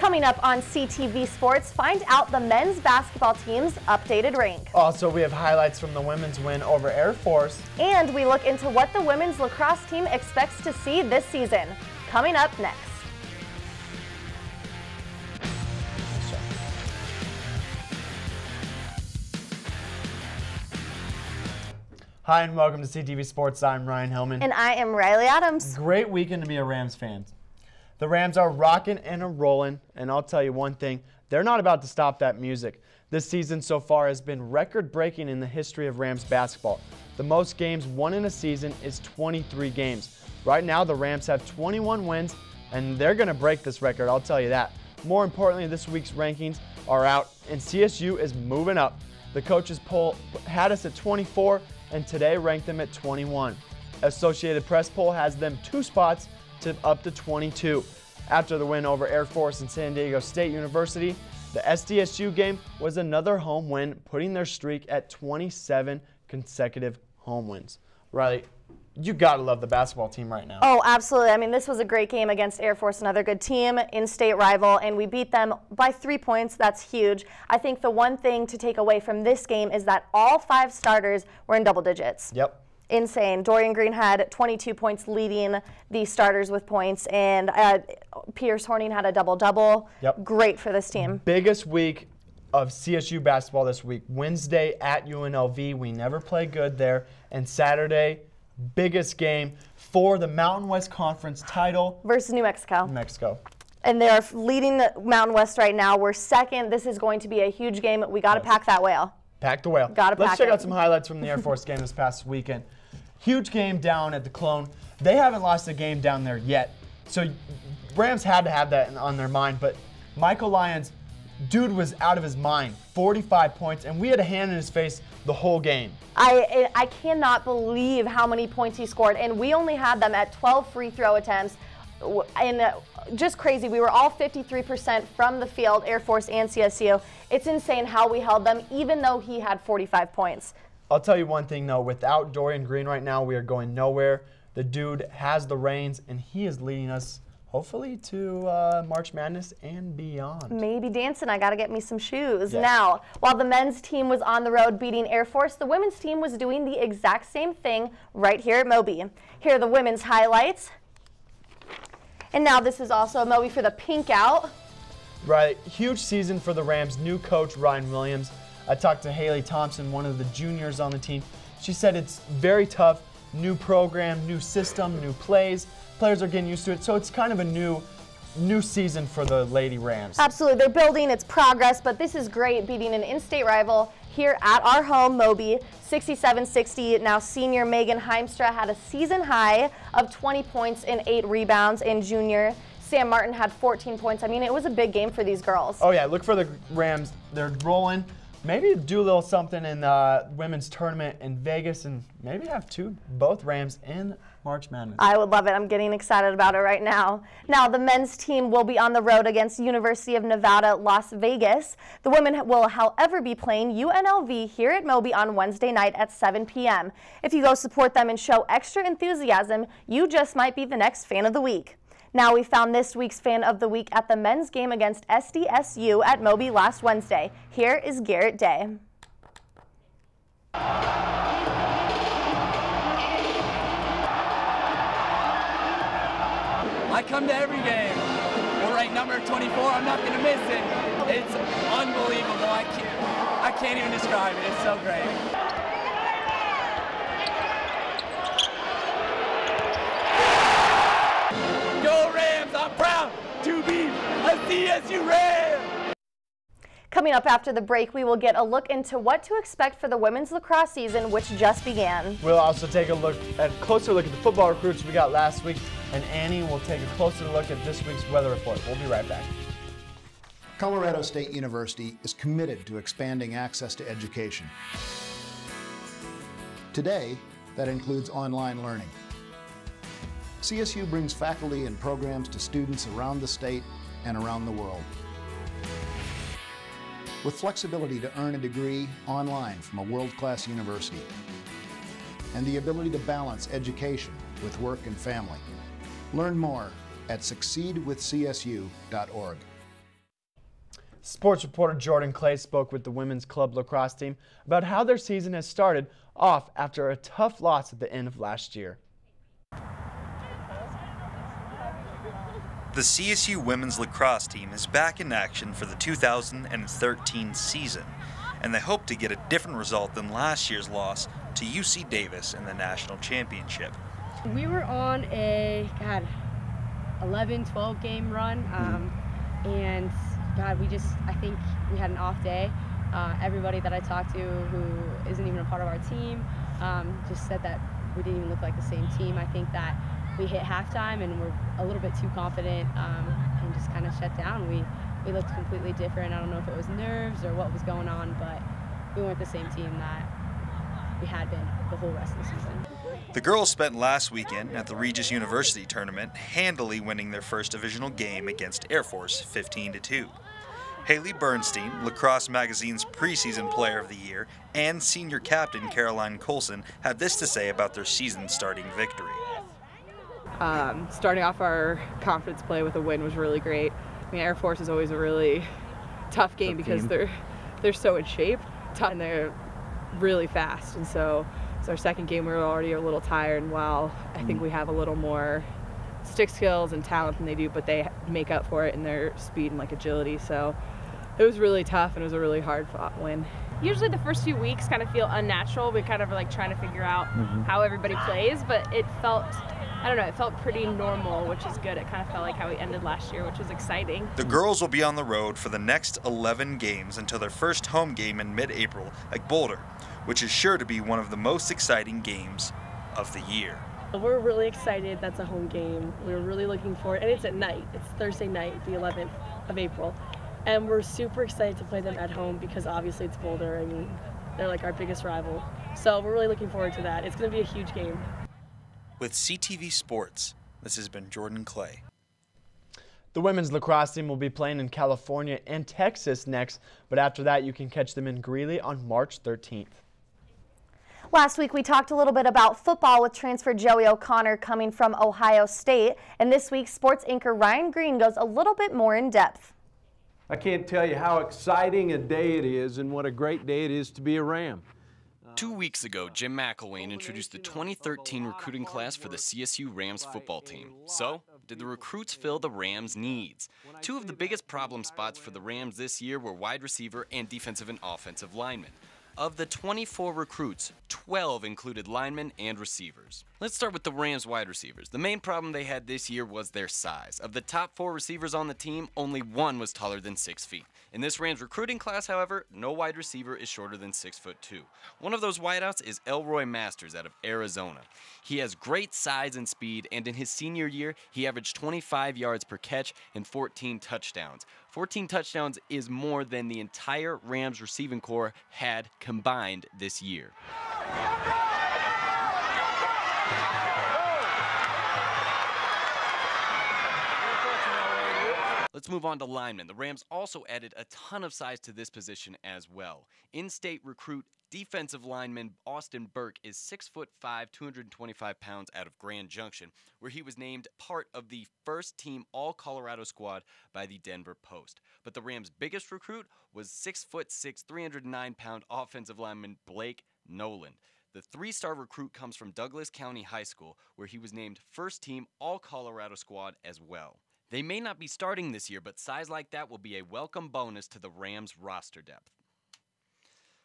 Coming up on CTV Sports, find out the men's basketball team's updated rank. Also, we have highlights from the women's win over Air Force. And we look into what the women's lacrosse team expects to see this season. Coming up next. Hi and welcome to CTV Sports. I'm Ryan Hellman. And I am Riley Adams. Great weekend to be a Rams fan. The Rams are rocking and rolling, and I'll tell you one thing, they're not about to stop that music. This season so far has been record-breaking in the history of Rams basketball. The most games won in a season is 23 games. Right now, the Rams have 21 wins, and they're going to break this record, I'll tell you that. More importantly, this week's rankings are out, and CSU is moving up. The coaches poll had us at 24, and today ranked them at 21. Associated Press poll has them 2 spots to up to 22. After the win over Air Force and San Diego State University, the SDSU game was another home win, putting their streak at 27 consecutive home wins. Riley, you gotta love the basketball team right now. Oh, absolutely. I mean, this was a great game against Air Force, another good team, in-state rival, and we beat them by 3 points. That's huge. I think the one thing to take away from this game is that all 5 starters were in double digits. Yep. Insane. Dorian Green had 22 points, leading the starters with points, and Pierce Horning had a double-double. Yep. Great for this team. Biggest week of CSU basketball this week. Wednesday at UNLV. We never play good there. And Saturday, biggest game for the Mountain West Conference title. Versus New Mexico. New Mexico. And they're leading the Mountain West right now. We're second. This is going to be a huge game. We got to pack that whale. Pack the whale. Let's check out some highlights from the Air Force game this past weekend. Huge game down at the Clone. They haven't lost a game down there yet. So Rams had to have that on their mind. But Michael Lyons, dude was out of his mind. 45 points, and we had a hand in his face the whole game. I cannot believe how many points he scored, and we only had them at 12 free throw attempts. And just crazy. We were all 53% from the field, Air Force and CSU. It's insane how we held them, even though he had 45 points. I'll tell you one thing, though. Without Dorian Green right now, we are going nowhere. The dude has the reins, and he is leading us, hopefully, to March Madness and beyond. Maybe dancing. I got to get me some shoes. Yes. Now, while the men's team was on the road beating Air Force, the women's team was doing the exact same thing right here at Moby. Here are the women's highlights. And now this is also Moby for the pink out. Right, huge season for the Rams' new coach, Ryan Williams. I talked to Haley Thompson, one of the juniors on the team. She said it's very tough, new program, new system, new plays. Players are getting used to it, so it's kind of a new season for the Lady Rams. Absolutely, they're building, it's progress, but this is great, beating an in-state rival here at our home, Moby, 67-60. Now senior Megan Heimstra had a season high of 20 points and 8 rebounds, and junior Sam Martin had 14 points. I mean, it was a big game for these girls. Oh yeah, look for the Rams. They're rolling. Maybe do a little something in the women's tournament in Vegas, and maybe have both Rams in March Madness. I would love it. I'm getting excited about it right now. Now, the men's team will be on the road against University of Nevada, Las Vegas. The women will, however, be playing UNLV here at Moby on Wednesday night at 7 p.m. If you go support them and show extra enthusiasm, you just might be the next fan of the week. Now, we found this week's fan of the week at the men's game against SDSU at Moby last Wednesday. Here is Garrett Day. I come to every game. We're ranked number 24. I'm not going to miss it. It's unbelievable. I can't even describe it. It's so great. Go Rams! I'm proud to be a CSU Ram! Coming up after the break, we will get a look into what to expect for the women's lacrosse season, which just began. We'll also take a closer look at the football recruits we got last week, and Annie will take a closer look at this week's weather report. We'll be right back. Colorado State University is committed to expanding access to education. Today, that includes online learning. CSU brings faculty and programs to students around the state and around the world. With flexibility to earn a degree online from a world-class university, and the ability to balance education with work and family. Learn more at succeedwithcsu.org. Sports reporter Jordan Clay spoke with the women's club lacrosse team about how their season has started off after a tough loss at the end of last year. The CSU women's lacrosse team is back in action for the 2013 season, and they hope to get a different result than last year's loss to UC Davis in the national championship. We were on a 11-12 game run, and I think we had an off day. Everybody that I talked to who isn't even a part of our team just said that we didn't even look like the same team. I think that we hit halftime and we're a little bit too confident and just kind of shut down. We looked completely different. I don't know if it was nerves or what was going on, but we weren't the same team that we had been the whole rest of the season. The girls spent last weekend at the Regis University tournament handily winning their first divisional game against Air Force 15-2. Haley Bernstein, Lacrosse Magazine's preseason player of the year, and senior captain Caroline Colson have this to say about their season-starting victory. Starting off our conference play with a win was really great. I mean, Air Force is always a really tough game because they're so in shape and they're really fast, and so it's our second game. We were already a little tired, and while I think we have a little more stick skills and talent than they do, but they make up for it in their speed and agility. So it was really tough, and it was a really hard fought win. Usually the first few weeks kind of feel unnatural. We kind of are trying to figure out how everybody plays, but it felt, I don't know, it felt pretty normal, which is good. It kind of felt like how we ended last year, which was exciting. The girls will be on the road for the next 11 games until their first home game in mid-April at Boulder, which is sure to be one of the most exciting games of the year. We're really excited. That's a home game. We're really looking forward, and it's at night. It's Thursday night, the 11th of April. And we're super excited to play them at home because obviously it's Boulder. I mean, they're our biggest rival. So we're really looking forward to that. It's going to be a huge game. With CTV Sports, this has been Jordan Clay. The women's lacrosse team will be playing in California and Texas next, but after that you can catch them in Greeley on March 13th. Last week we talked a little bit about football with transfer Joey O'Connor coming from Ohio State, and this week sports anchor Ryan Green goes a little bit more in depth. I can't tell you how exciting a day it is and what a great day it is to be a Ram. 2 weeks ago, Jim McElwain introduced the 2013 recruiting class for the CSU Rams football team. So, did the recruits fill the Rams' needs? Two of the biggest problem spots for the Rams this year were wide receiver and defensive and offensive linemen. Of the 24 recruits, 12 included linemen and receivers. Let's start with the Rams wide receivers. The main problem they had this year was their size. Of the top 4 receivers on the team, only one was taller than 6 feet. In this Rams recruiting class, however, no wide receiver is shorter than 6'2". One of those wideouts is Elroy Masters out of Arizona. He has great size and speed, and in his senior year, he averaged 25 yards per catch and 14 touchdowns. 14 touchdowns is more than the entire Rams receiving corps had combined this year. Let's move on to linemen. The Rams also added a ton of size to this position as well. In-state recruit defensive lineman Austin Burke is 6'5", 225 pounds out of Grand Junction, where he was named part of the first-team All-Colorado squad by the Denver Post. But the Rams' biggest recruit was 6'6", 309-pound offensive lineman Blake Noland. The 3-star recruit comes from Douglas County High School, where he was named first-team All-Colorado squad as well. They may not be starting this year, but size like that will be a welcome bonus to the Rams' roster depth.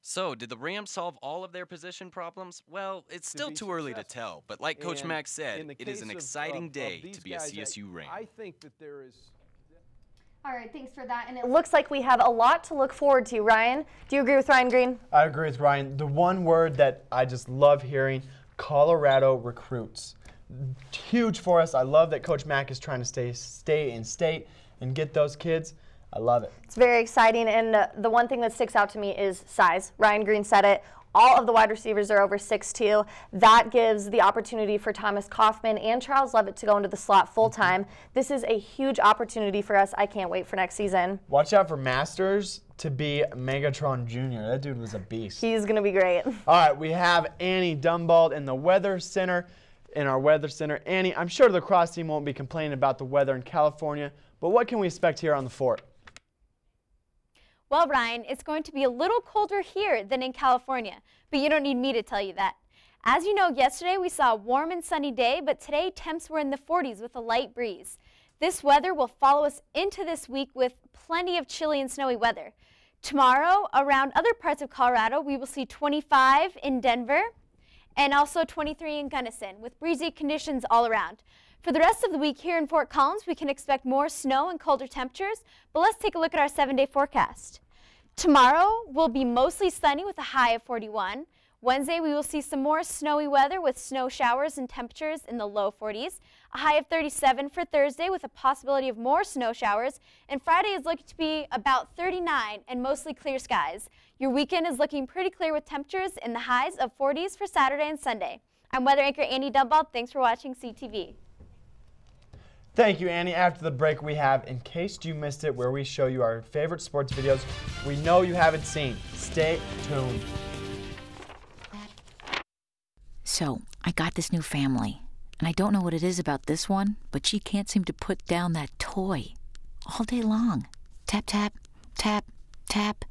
So, did the Rams solve all of their position problems? Well, it's still too early to tell, but like Coach Mack said, it is an exciting day to be a CSU Ram. I think that there is... All right, thanks for that. And it looks like we have a lot to look forward to. Ryan, do you agree with Ryan Green? I agree with Ryan. The one word that I just love hearing, Colorado recruits. Huge for us. I love that Coach Mack is trying to stay in state and get those kids. I love it. It's very exciting, and the one thing that sticks out to me is size. Ryan Green said it. All of the wide receivers are over 6'2". That gives the opportunity for Thomas Kaufman and Charles Levitt to go into the slot full-time. This is a huge opportunity for us. I can't wait for next season. Watch out for Masters to be Megatron Jr. That dude was a beast. He's going to be great. All right, we have Annie Dumbauld in the Weather Center. In our Weather Center. Annie, I'm sure the lacrosse team won't be complaining about the weather in California, but what can we expect here on the fort? Well, Ryan, it's going to be a little colder here than in California, but you don't need me to tell you that. As you know, yesterday we saw a warm and sunny day, but today temps were in the 40s with a light breeze. This weather will follow us into this week with plenty of chilly and snowy weather. Tomorrow, around other parts of Colorado, we will see 25 in Denver and also 23 in Gunnison with breezy conditions all around. For the rest of the week here in Fort Collins, we can expect more snow and colder temperatures, but let's take a look at our 7-day forecast. Tomorrow will be mostly sunny with a high of 41. Wednesday, we will see some more snowy weather with snow showers and temperatures in the low 40s. A high of 37 for Thursday with a possibility of more snow showers. And Friday is looking to be about 39 and mostly clear skies. Your weekend is looking pretty clear with temperatures in the highs of 40s for Saturday and Sunday. I'm weather anchor Annie Dumbauld. Thanks for watching CTV. Thank you, Annie. After the break, we have In Case You Missed It, where we show you our favorite sports videos we know you haven't seen. Stay tuned. So, I got this new family, and I don't know what it is about this one, but she can't seem to put down that toy all day long. Tap, tap, tap, tap.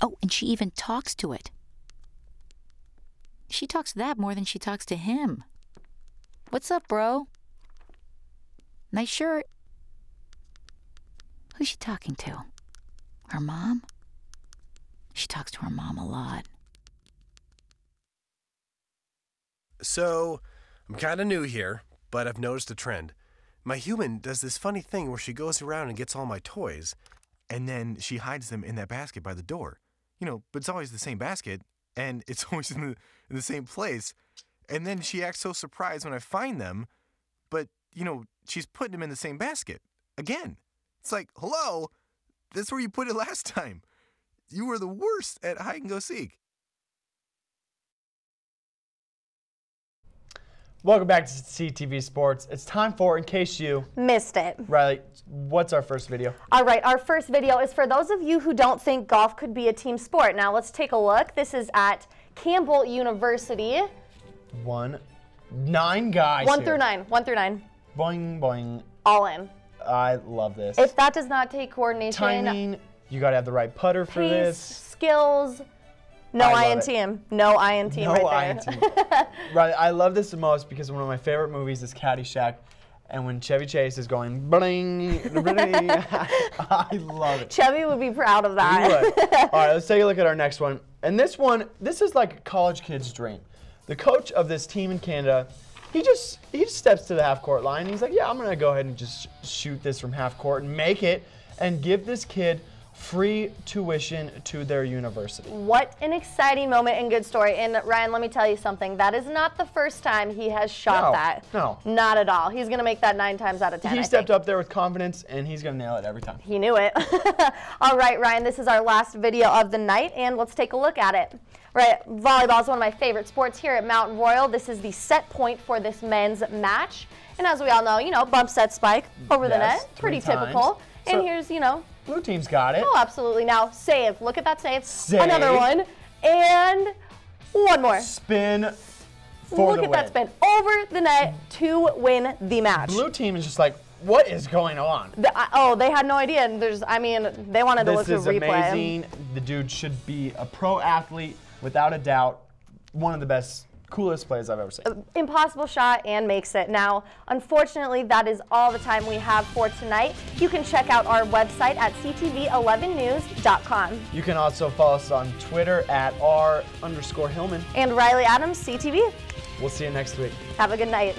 Oh, and she even talks to it. She talks to that more than she talks to him. What's up, bro? Nice shirt. Who's she talking to? Her mom? She talks to her mom a lot. So, I'm kind of new here, but I've noticed a trend. My human does this funny thing where she goes around and gets all my toys, and then she hides them in that basket by the door. You know, but it's always the same basket, and it's always in the same place. And then she acts so surprised when I find them, but, you know, she's putting them in the same basket. Again. It's like, hello, that's where you put it last time. You were the worst at hide and go seek. Welcome back to CTV Sports. It's time for In Case You Missed It. Riley, what's our first video? All right, our first video is for those of you who don't think golf could be a team sport. Now let's take a look. This is at Campbell University. 9 guys. 1 through 9. 1 through 9. Boing, boing. All in. I love this. If that does not take coordination, timing, you got to have the right putter for pace, this. Skills. No INT. No INT right there. Right, I love this the most because one of my favorite movies is Caddyshack, and when Chevy Chase is going bling, bling, I love it. Chevy would be proud of that. He would. All right, let's take a look at our next one. And this one, this is like a college kid's dream. The coach of this team in Canada, he just steps to the half-court line. And he's like, yeah, I'm going to go ahead and just shoot this from half-court and make it and give this kid free tuition to their university. What an exciting moment and good story. And Ryan, let me tell you something. That is not the first time he has shot that. No. Not at all. He's going to make that 9 times out of 10. He stepped up there with confidence, and he's going to nail it every time. He knew it. All right, Ryan, this is our last video of the night, and let's take a look at it. Right, volleyball is one of my favorite sports here at Mountain Royal. This is the set point for this men's match. And as we all know, you know, bump, set, spike over the net. Pretty typical. And here's, you know, blue team's got it. Oh, absolutely. Now, save. Look at that save. Save. Another one. And one more. Spin for the win. Look at that spin. Over the net to win the match. Blue team is just like, what is going on? They had no idea. And they wanted to look through replay. This is amazing. The dude should be a pro athlete, without a doubt. One of the best, coolest plays I've ever seen. Impossible shot and makes it. Now, unfortunately, that is all the time we have for tonight. You can check out our website at ctv11news.com. You can also follow us on Twitter at r_Hillman. And Riley Adams, CTV. We'll see you next week. Have a good night.